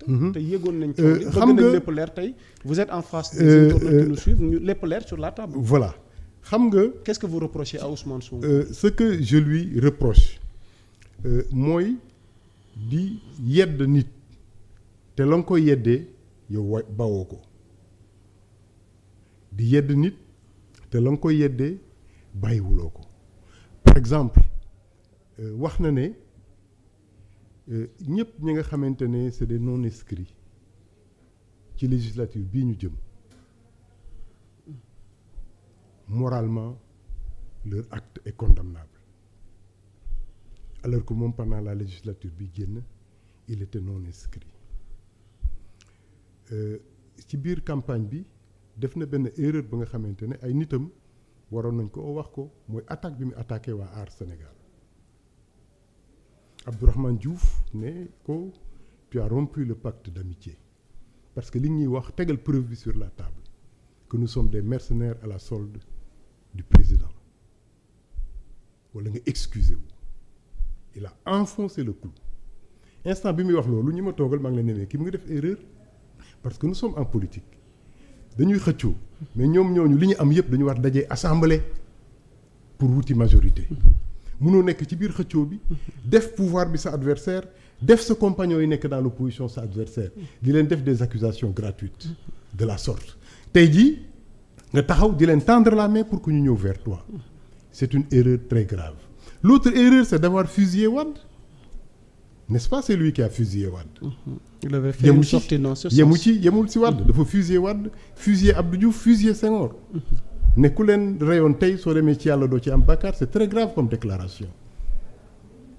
te yéegoon nañ ci xam nga lépp leer tey vous êtes en face des internautes qui nous suivent ñu lépp leer sur la table. voilà xam nga. qu'est-ce que vous reprochez à Ousmane Sonko. Ce que je lui reproche mooy di yedd nit te la nga koy yeddee yow bawoo ko di yedd nit te la nga koy yeddee bàyyiwuloo ko par exemple wax na ne ñëpp ñi nga xamante ne c'est des non inscrits ci législature bii ñu jëm moralement leur acte est condamnable alors que moom pendant la législature bi génn il était non inscrit ci biir campagne bi def na benn erreur ba nga xamante ne ay nitam waroon nañ ko wax ko mooy attaque bi mu attaqué waa Aar Sénégal Abdourahmane Diouf ne ko tu as rompu le pacte d'amitié parce que li ñuy wax tegal preuve bi sur la table que nous sommes des mercenaires à la solde du président wala nga excusez wu il a enfoncé le clou instant bi muy wax loolu ñi ma toogal maa ngi leen nemee kii mu ngi def erreur parce que nous sommes en politique dañuy xëccoo mais ñoom ñooñu li ñu am yëpp dañu war dajee assemblée pour wuti majorité mënoo nekk ci biir xëccoo bi def pouvoir bi sa adversaire def sa compagnon yi nekk dans l'opposition sa adversaire di leen def des accusations gratuites de la sorte tey jii nga taxaw di leen tendre la main pour que ñu ñëw vers toi c'est une erreur très grave l'autre erreur c'est d'avoir fusillé Wade n'est-ce pas c'est lui qui a fusillé Wade il avait fait une sortie dans ce sens yemul ci Wade dafa fusillé Wade fusillé Abdou Diouf fusillé Senghor ne ku leen reyoon tey soo demee ci yàlla doo ci am bàkkaar c'est très grave comme déclaration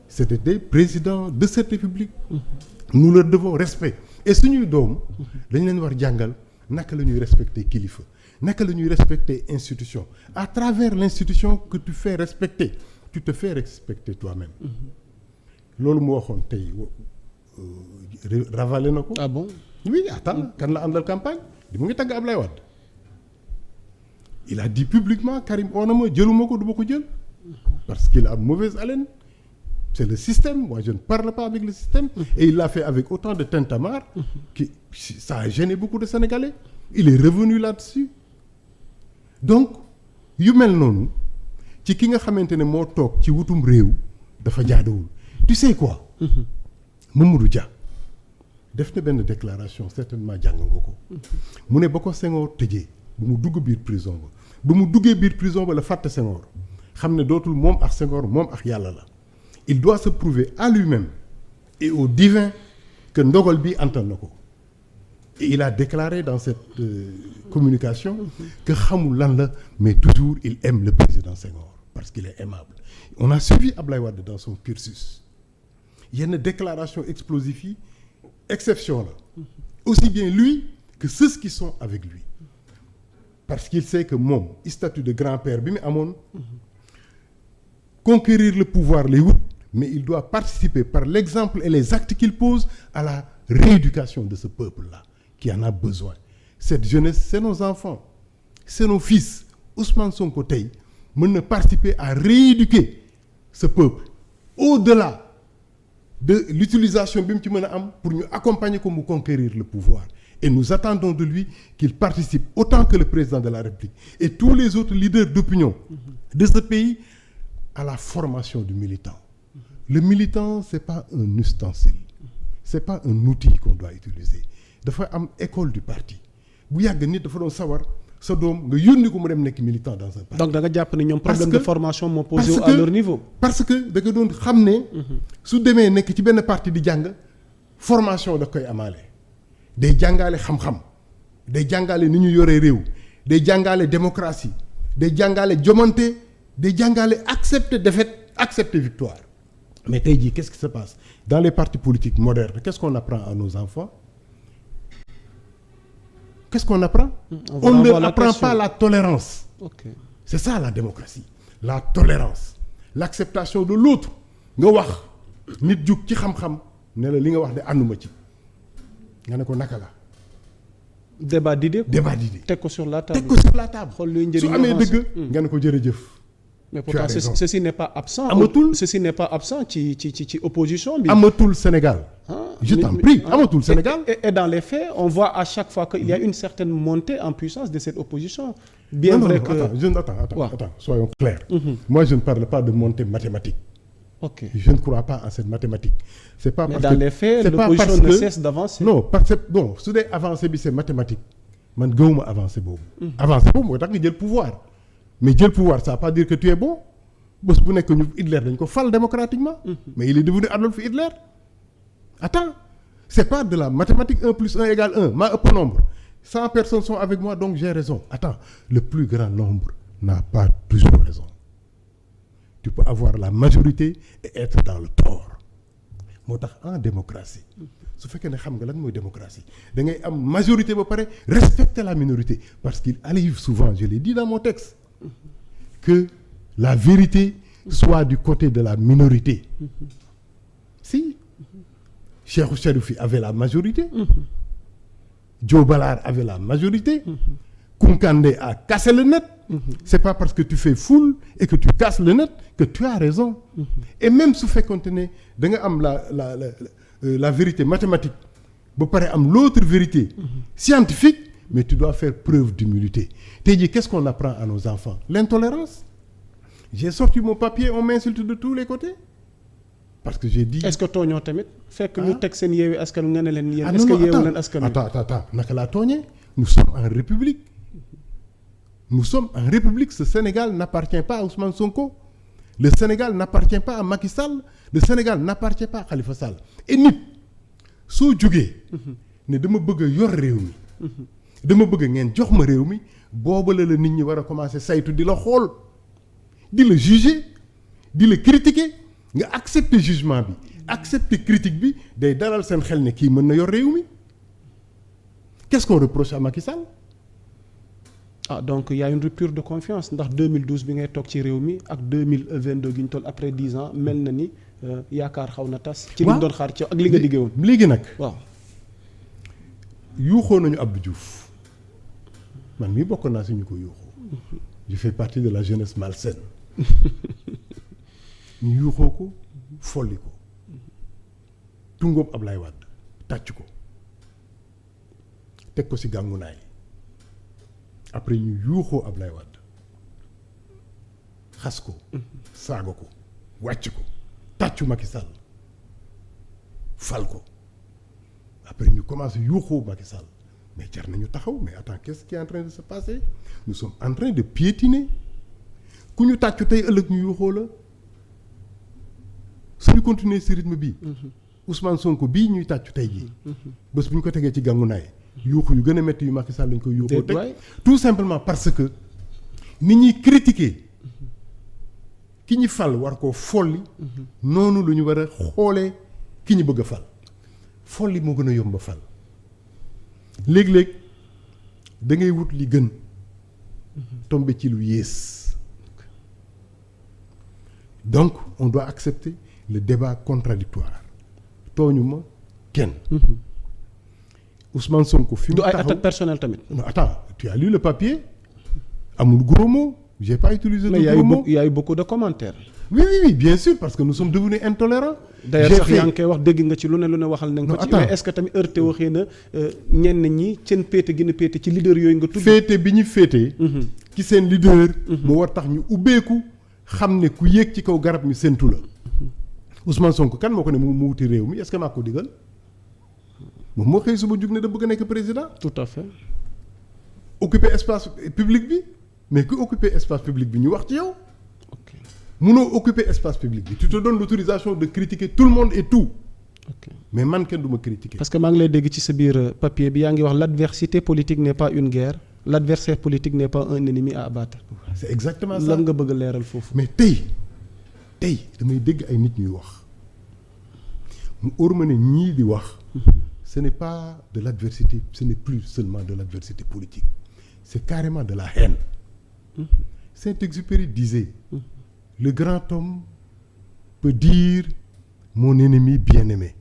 c'était des présidents de cette république nous leur devons respect et suñuy doom dañ leen war jàngal naka la ñuy respecter kilifa naka la ñuy respecter institution à travers l'institution que tu fais respecter tu te fais respecter toi-même loolu mu waxoon tey ravalé na ko. Ah bon? Oui, attends kan la àndal campagne di mu ngi tagg Ablaye Wade il a dit publiquement Karim oo na ma jëluma ko du ma ko jël parce qu'il a mauvaise haleine c'est le système moi je ne parle pas avec le système et il l'a fait avec autant de tintamarre que ça a gêné beaucoup de Sénégalais il est revenu là-dessus donc yu mel noonu ci ki nga xamante ne moo toog ci wutum réew dafa jaaduwul tu sais quoi Mamadou Dia def na benn déclaration certainement jàng nga ko mu ne ba ko Senghor tëjee bu mu dugg biir prison ba mu duggee biir prison ba la fàtte Senghor xam ne dootul moom ak Senghor moom ak yàlla la il doit se prouver à lui-même et au divin que ndogal bi antan na ko et il a déclaré dans cette communication que xamul lan la mais toujours il aime le président Senghor parce qu'il est aimable on a suivi Ablaye Wade dans son cursus yenn déclaration explosive yi exception la aussi bien lui que ceux qui sont avec lui parce qu'il sait que moom statut de grand-père bi mu amoon conquérir le pouvoir lay wut mais il doit participer par l'exemple et les actes qu'il pose à la rééducation de ce peuple-là qui en a besoin cette jeunesse c'est nos enfants c'est nos fils Ousmane Sonko tey mën na participer à rééduquer ce peuple au-delà de l'utilisation bi mu ci mën a am pour ñu accompagner ko mu conquérir le pouvoir et nous attendons de lui qu'il participe autant que le président de la République et tous les autres leaders d'opinion de ce pays à la formation du militant le militant c'est pas un ustensile c'est pas un outil qu'on doit utiliser dafa am école du parti bu yàgg nit dafa doon sawar sa doom nga yónni ko mu dem nekk militant dans un parti. donc da nga jàpp ne ñoom problème de formation moo posé à leur niveau. parce que da nga doon xam ne. su demee nekk ci benn parti di jàng formation da koy amaale. day jàngaale xam-xam day jàngaale ni ñu yoree réew day jàngaale démocratie day jàngaale jomante day jàngaale accepter défaite accepter victoire. mais tey jii qu'est-ce qui se passe dans les partis politiques modernes qu'est-ce qu'on apprend à nos enfants? Qu'est-ce qu'on apprend? On ne leur apprend pas la tolérance. Okay. C'est ça la démocratie. La tolérance. L'acceptation de l'autre. nga wax nit jug ci xam-xam ne la li nga wax de ànduma ci nga ne ko naka la. débat d'idées. teg ko sur la table. xool luy njëriñ su amee dëgg. nga ne ko jërëjëf. mais pourtant ceci n'est pas absent. amatul ceci n'est pas absent ci opposition bi. amatul Sénégal. je t'en prie amatul Sénégal. Et dans les faits on voit à chaque fois qu'il y a une certaine montée en puissance de cette opposition. Bien vrai que attends soyons clairs. Moi je ne parle pas de montée mathématique. Ok. Je ne crois pas en cette mathématique. C'est pas parce que mais dans les faits l'opposition ne cesse d'avancer. non parce que bon su dee avancée bi c'est mathématique man gëwuma avancée boobu. avancée boobu mooy tax nga jël pouvoir. mais jël pouvoir ça veut pas dire que tu es bon. bés bu nekk ñu Hitler dañ ko fal démocratiquement. mais il est devenu Adolf Hitler. attends c'est pas de la mathématique 1 plus 1 égale 1 maa ëpp nombre 100 personnes sont avec moi donc j'ai raison attends le plus grand nombre n'a pas toujours raison. Tu peux avoir la majorité et être dans le tort moo tax en démocratie su fekkee ne xam nga lan mooy démocratie da ngay am majorité ba pare respecter la minorité parce qu'il arrive souvent je l'ai dit dans mon texte que la vérité soit du côté de la minorité. Si Cheikhou Chérifi avait la majorité. Joe Ballard avait la majorité. Kounkandé a cassé le net. C'est pas parce que tu fais foule et que tu casses le net que tu as raison. Et même su fekkoonte ne da nga am la vérité mathématique ba pare am l'autre vérité scientifique mais tu dois faire preuve d'humilité. Tey jii qu'est-ce qu'on apprend à nos enfants? L'intolérance. J'ai sorti mon papier on m'insulte de tous les côtés parce que j'ai dit. Est-ce que tooñoo tamit. fekk ñu teg seen Yewwi Askan Wi nga ne leen yéen. est-ce que yeewu leen askan wi attends naka laa tooñee. Nous sommes en république. Nous sommes en république. Ce Sénégal n'appartient pas à Ousmane Sonko. Le Sénégal n'appartient pas à Macky Sall. Le Sénégal n'appartient pas à Khalifa Sall. Et nit soo jógee. ne dama bëgg a yor réew mi. dama bëgg ngeen jox ma réew mi booba la nit ñi war a commencer saytu di la xool. di la juger di la critiquer nga accepter jugement bi accepter critique bi day dalal seen xel ne kii mën na yor réew mi qu'est-ce qu'on reproche à Macky Sall. Donc il y a une rupture de confiance ndax 2012 bi ngay toog ci réew mi ak 2022 gi ñu toll après 10 ans mel na ni yaakaar xaw na tas. ci li ñu doon xaar ci ak li nga diggee woon. léegi nag waaw. yuuxoo nañu Abdou Diouf man mii bokk naa si ñu ko yuuxoo. je fais partie de la jeunesse malsaine. ñu yuuxoo ko folli ko tungóob Ablaye Wade tàcc ko teg ko ci gàngunaay après ñu yuuxoo Ablaye Wade xas ko saaga ko wàcc ko tàccu Macky Sall fal ko après ñu commencé yuuxoo Macky Sall mais jar nañu taxaw mais attends qu'est-ce qui est en train de se passer nous sommes en train de piétiner ku ñu tàccu tey ëllëg ñu yuuxoo la suñu continuer ci rythme bii Ousmane Sonko bii ñuy tàccu tey jii bés bu ñu ko tegee ci gàngunaay yuuxu yu gën a métti yu Macky Sall lañ koy yuuxoo teg tout simplement parce que nit ñuy critiquer ki ñu fal war koo folli noonu lu ñu war a xoolee ki ñu bëgg a fal folli moo gën a yomb a fal léeg-léeg da ngay wut li gën tomber ci lu yées donc on doit accepter le débat contradictoire tooñu ma kenn Ousmane Sonko fi mu taxaw du ay attaque personnelle tamit. non attends tu as lu le papier amul gros mot j'ai pas utilisé de gros mots il y a eu beaucoup de commentaires. oui bien sûr parce que nous sommes devenus intolérants. d'ailleurs sax yaa ngi koy wax dégg nga ci lu ne waxal nañ ko ci. mais est-ce que tamit heurté waxee na ñenn ñi seen péete gën a péete ci leader yooyu nga tudd. féete bi ñu féete. ci seen leader. mu war tax ñu ubbeeku xam ne ku yéeg ci kaw garab mi séntu la. Ousmane Sonko kan moo ko ne mu wuti réew mi est-ce que maa ko digal moom moo xëy suba jug ne da bëgg a nekk président. tout à fait. occuper espace public bi mais ku occuper espace public bi ñu wax ci yow. ok munoo occuper espace public bi tu te donnes l'autorisation de critiquer tout le monde et tout. ok mais man kenn du ma critiquer. parce que maa ngi lay dégg ci sa biir papier bi yaa ngi wax l'adversité politique n'est pas une guerre l'adversaire politique n'est pas un ennemi à abattre. c'est exactement ça lan nga bëgg a leeral foofu. mais tey damay dégg ay nit ñuy wax mu óor ma ne ñii di wax. ce n'est pas de l'adversité ce n'est plus seulement de l'adversité politique c'est carrément de la haine. Saint-Exupéry disait le grand homme peut dire mon ennemi bien-aimé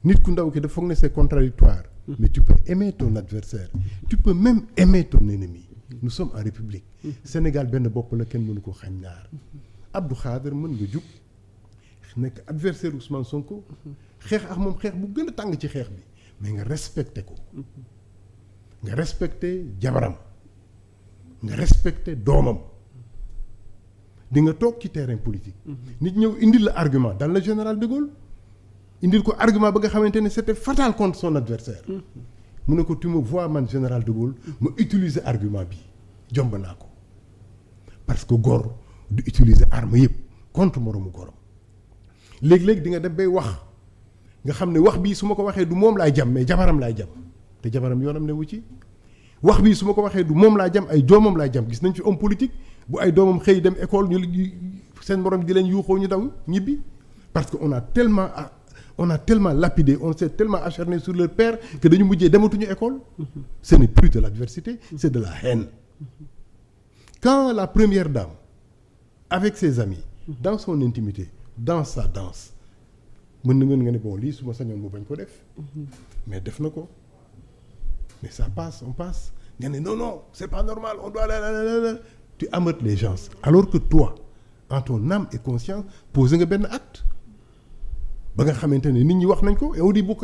nit ku ndaw ki dafa foog ne c'est contradictoire mais tu peux aimer ton adversaire tu peux même aimer ton ennemi nous sommes en république Sénégal benn bopp la kenn mënu ko xañ ñaar Abdou Khader mën nga jug nekk adversaire Ousmane Sonko xeex ak moom xeex bu gën a tàng ci xeex bi mais nga respecté ko nga respecté jabaram nga respecté doomam di nga toog ci terrain politique. nit ñëw indil la argument dal la général de Gaulle indil ko argument ba nga xamante ne c'était fatal contre son adversaire mu ne ko tu me vois man général de Gaulle ma utiliser argument bi jomb naa ko parce que góor du utiliser arme yëpp contre moroomu góoram léegi-léegi di nga dem bay wax nga xam ne wax bii su ma ko waxee du moom laay jam mais jabaram laay jam te jabaram yoonam ne wu ci wax bii su ma ko waxee du moom laa jam ay doomam laay jam gis nañ fi homme politique bu ay doomam xëy dem école ñu seen morom di leen yuuxoo ñu daw ñibbi parce que on a tellement lapidé on s'est tellement acharné sur leur père que dañu mujjee dematuñu école ce n'est plus de l'adversité c'est de la haine quand la première dame avec ses amis dans son intimité dans sa danse mën na nga ne bon lii su ma sañoon mu bañ ko def mais def na ko mais ça passe on passe nga ne non c'est pas normal on doit la tu ameutes les gens alors que toi en ton âme et conscience posé nga benn acte ba nga xamante ne nit ñi wax nañ ko et on dit bu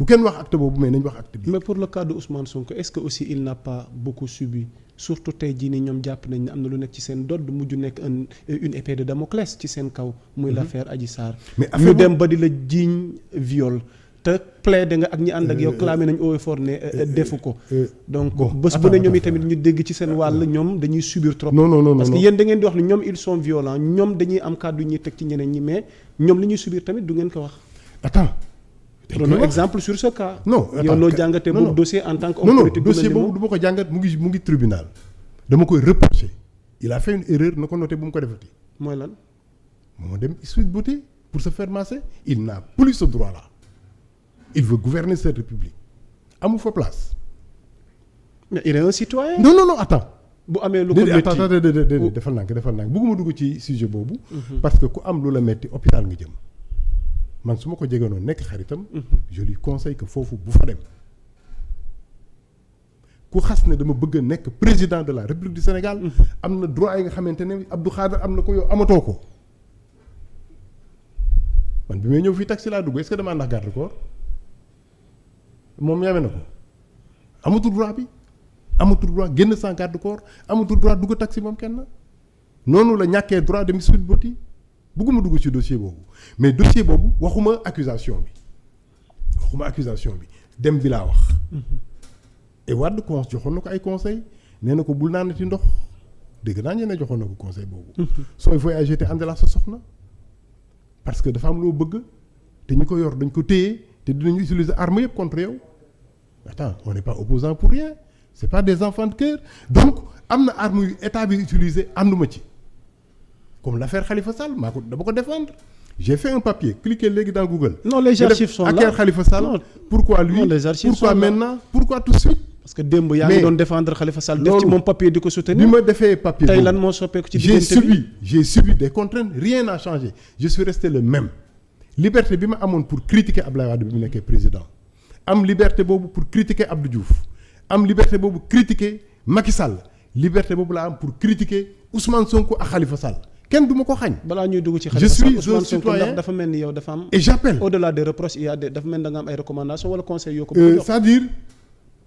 kenn wax acte boobu mais nañ wax acte bi. mais pour le cas de Ousmane Sonko est-ce que aussi il n'a pas beaucoup subi surtout tey jii nii ñoom jàpp nañ ne am na lu nekk ci seen dodd mujj nekk une épée de Damoclès ci seen kaw. muy l'affaire Adji Sarr. mais ñu dem ba di la jiiñ viol. te plaidé nga ak ñi ànd ak yow clamé nañ haut et fort ne defu ko. donc bés bu ne ñoom itamit ñu dégg ci seen wàll ñoom dañuy subir trop. non parce que yéen da ngeen di wax ne ñoom ils sont violents ñoom dañuy am kàddu ñuy teg ci ñeneen ñi mais ñoom li ñuy subir tamit du ngeen ko wax. attends. prenons exemple sur ce cas. non yow loo jàngatee boobu dossier en tant que homme politique. dossier boobu du ma ko jàngat mu ngi tribunal. dama koy reprocher. il a fait une erreur na ko noté bu mu ko defati. mooy lan. moo dem Sweet Beauté pour se faire masser. il n'a plus ce droit là. il veut gouverner cette république amu fa place. mais il est un citoyen. non attends. bu amee lu ko métti attends defal naa ko bëgguma dugg ci sujet boobu. parce que ku am lu la metti hôpital nga jëm. man su ma ko jegenoon nekk xaritam. je lui conseille que foofu bu fa dem. ku xas ne dama bëgg a nekk président de la république du Sénégal. am na droit yi nga xamante ne Abdou Khadre am na ko yow amatoo ko. man bi may ñëw fii taxi laa dugg est-ce que damaa ndax garde corps moom ñame na ko amatul droit bi amatul droit génn sans garde corps amatul droit dugg taxi moom kenn noonu la ñàkkee droit dem Sweet Beauté bëgguma dugg ci dossier boobu mais dossier boobu waxuma accusation bi dem bi laa wax. et Wade joxoon na ko ay conseil nee na ko bul naanati ndox dégg naa ñeneen joxoon na ko conseil boobu. sooy voyager te àndala sa soxna parce que dafa am loo bëgg te ñu ko yor dañ ko téye. te dinañu utiliser arme yëpp contre yow attends on n'est pas opposant pour rien c'est pas des enfants de cœur donc am na arme yu état bi utiliser ànduma ci comme l'affaire Khalifa Sall dama ko défendre j'ai fait un papier cliquez léegi dans Google. non les archives sont là affaire Khalifa Sall. pourquoi lui non, les archives pourquoi sont maintenant là. Pourquoi tout de suite. parce que démb yaa ngi doon défendre Khalifa Sall. def ci moom papier di ko soutenir. bi ma defee papier tey lan moo soppeeku ci diggante bi j'ai subi des contraintes rien n'a changé je suis resté le même. liberté bi ma amoon pour critiquer Abdoulaye Wade bi mu nekkee président am liberté boobu pour critiquer Abdou Diouf am liberté boobu critiquer Macky Sall liberté boobu laa am pour critiquer Ousmane Sonko ak Khalifa Sall kenn du ma ko xañ. balaa ñuy dugg ci Khalifa Sall Ousmane Sonko ndax dafa mel ni yow dafa am. et j'appelle au-delà des reproches il y a dafa mel ni da nga am ay recommandations wala conseils yoo ko bëgg a jox. c'est-à-dire.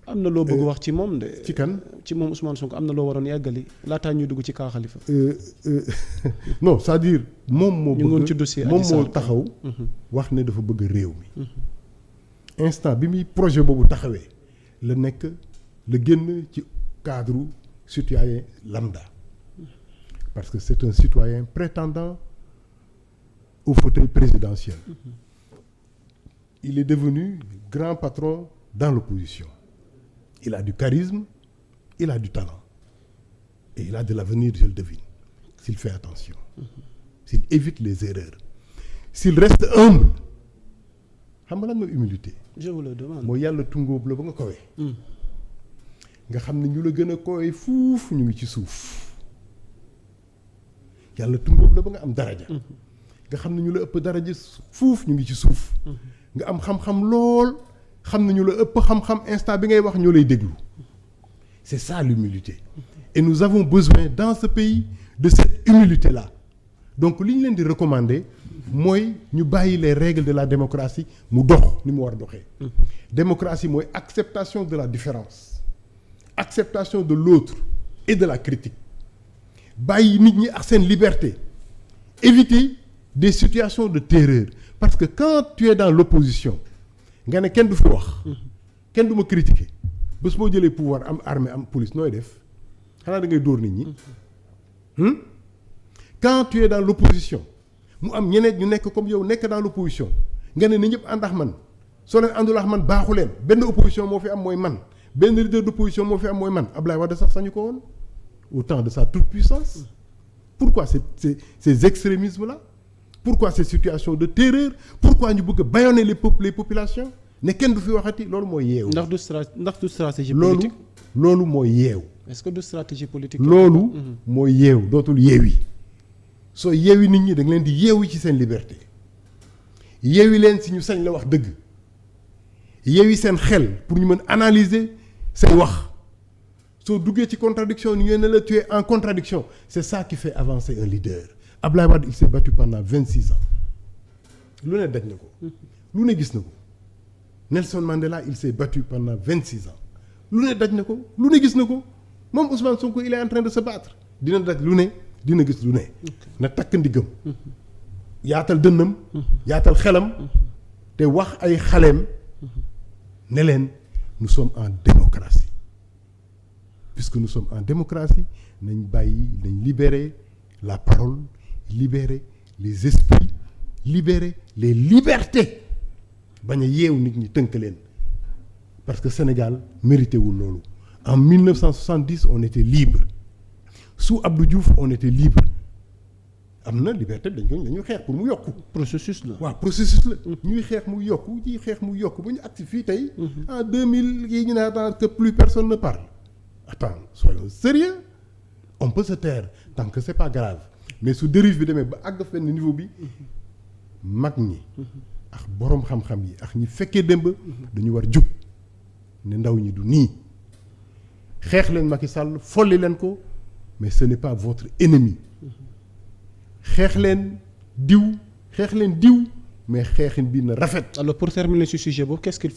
am na loo bëgg wax ci moom de. ci kan ci moom Ousmane Sonko am na loo waroon yeggali laataa ñuy dugg ci kaa Khalifa. non c'est-à-dire moom moo. ñu ngi woon ci dossier moom moo taxaw. wax ne dafa bëgg réew mi. instant bi muy projet boobu taxawee la génn ci cadre citoyen lambda. parce que c'est un citoyen prétendant au fauteuil présidentiel. Il est devenu grand patron dans l'opposition. Il a du charisme, il a du talent. Et il a de l'avenir, je le devine, s'il fait attention. S'il évite les erreurs. S'il reste humble. xam nga lan mooy humilité. je vous le demande. mooy yàlla tungóob la ba nga kawee. nga xam ne ñu la gën a kawee fuuf ñu ngi ci suuf. yàlla tungóob la ba nga am daraja. nga xam ne ñu la ëpp daraja fuuf ñu ngi ci suuf. nga am xam-xam lool xam ne ñu la ëpp xam-xam instant bi ngay wax ñoo lay déglu. c'est ça l'humilité. et nous avons besoin dans ce pays de cette humilité là donc li ñu leen di recommander mooy ñu bàyyi les règles de la démocratie mu dox ni mu war a doxee. Démocratie mooy acceptation de la différence, acceptation de l'autre et de la critique, bàyyi nit ñi ak seen liberté, éviter des situations de terreur, parce que quand tu es dans l'opposition nga ne kenn du fi wax kenn du ma critiquer bés boo jëlee pouvoir am armée am police nooy def xanaa da ngay dóor nit ñi. Quand tu es dans l'opposition mu am ñeneen ñu nekk comme yow nekk dans l'opposition nga ne ni ñëpp ànd ak man soo leen àndul ak man baaxu leen benn opposition moo fi am mooy man benn leader d'opposition moo fi am mooy man Ablaye Wade sax sañu ko woon au temps de sa toute puissance. Pourquoi ces extrémismes-là? Pourquoi ces situations de terreur? Pourquoi ñu bëgg a bâillonner les populations ne kenn du fi waxati loolu mooy yeewu. ndax du stratégie politique. loolu mooy yeewu. est-ce que du stratégie politique. loolu mooy yeewu dootul yeewi soo yeewi nit ñi da nga leen di yeewi ci seen liberté yeewi leen si ñu sañ la wax dëgg yeewi seen xel pour ñu mën analyser say wax soo duggee ci contradiction ni ngeen ne la tu es en contradiction c'est ça qui fait avancer un leader. Ablaye Wade il s'est battu pendant 26 ans lu ne daj na ko lu ne gis na ko Nelson Mandela il s'est battu pendant 26 ans lu ne daj na ko lu ne gis na ko moom Ousmane Sonko il est en train de se battre dina daj lu ne dina gis lu ne na takk ndigam yaatal dënnam yaatal xelam te wax ay xaleem ne leen nous sommes en démocratie puisque nous sommes en démocratie nañ bàyyi nañ libérer la parole, libérer les esprits, libérer les libertés bañ a yeewu nit ñi tënk leen parce que Sénégal mérité wul loolu. En 1970 on était libre sous Abdou Diouf on était libre am na liberté dañuy xeex pour mu yokku. processus la waaw processus la. ñuy xeex mu yokku ci xeex mu yokku ba ñu agsi fii tey. En 2000 yi ñu ne attends que plus personne ne parle. Attends soyons sérieux on peut se taire tant que c'est pas grave mais su dérive bi demee ba àgg fenn niveau bi mag ñi ak boroom xam-xam yi ak ñi fekkee démb dañu war jug ne ndaw ñi du nii xeex leen Macky Sall folli leen ko mais ce n'est pas votre ennemi xeex leen diw mais xeexin bi na rafet. Alors pour terminer ce sujet boobu qu'est-ce qu'il